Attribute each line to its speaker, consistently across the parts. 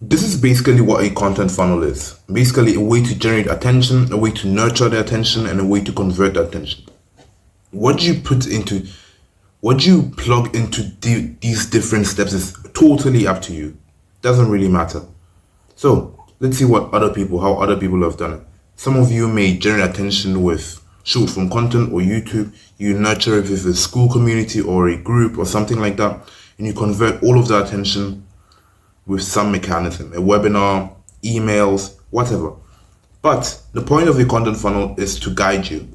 Speaker 1: This is basically what a content funnel is. Basically a way to generate attention, a way to nurture the attention, and a way to convert the attention. What do you plug into these different steps is totally up to you. Doesn't really matter. So let's see how other people have done it. Some of you may generate attention with short form content or YouTube. You nurture it with a school community or a group or something like that, and you convert all of that attention with some mechanism, a webinar, emails, whatever. But the point of the content funnel is to guide you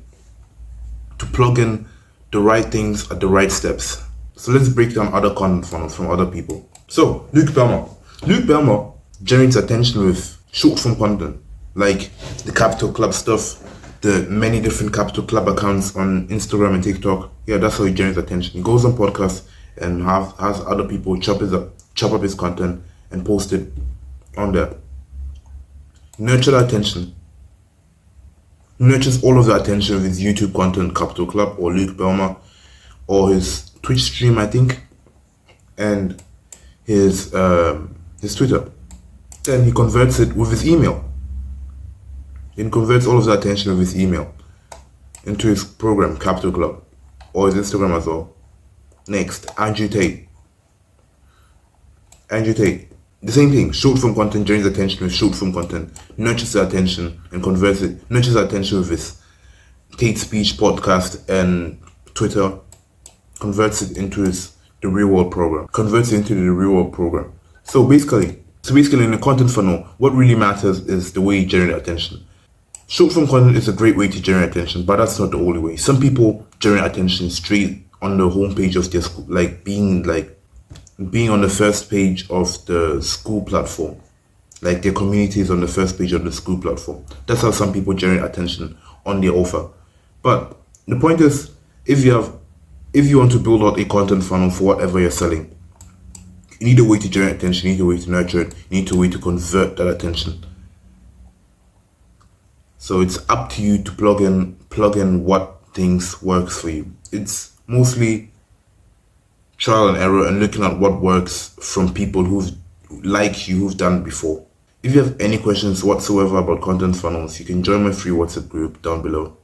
Speaker 1: to plug in the right things at the right steps. So let's break down other content funnels from other people. So Luke Belmer. Luke Belmer generates attention with short form content, like the Capital Club stuff, the many different Capital Club accounts on Instagram and TikTok. Yeah, that's how he generates attention. He goes on podcasts and has other people chop up his content and post it on there. Nurture the attention. Nurtures all of the attention with his YouTube content, Capital Club or Luke Belmer, or his Twitch stream, I think, and his Twitter. Then he converts it with his email. He converts all of the attention with his email into his program, Capital Club, or his Instagram as well. Next, Andrew Tate. The same thing, short form content generates attention with short form content, nurtures the attention and converts it, nurtures the attention with his Tate Speech podcast and Twitter, converts it into the real world program. So basically in the content funnel, what really matters is the way you generate attention. Short form content is a great way to generate attention, but that's not the only way. Some people generate attention straight on the homepage of their school, being on the first page of the school platform, like their community is on the first page of the school platform. That's how some people generate attention on their offer. But the point is, if you want to build out a content funnel for whatever you're selling, you need a way to generate attention, you need a way to nurture it, you need a way to convert that attention. So it's up to you to plug in what things works for you. It's mostly trial and error and looking at what works from people who've done it before. If you have any questions whatsoever about content funnels, you can join my free WhatsApp group down below.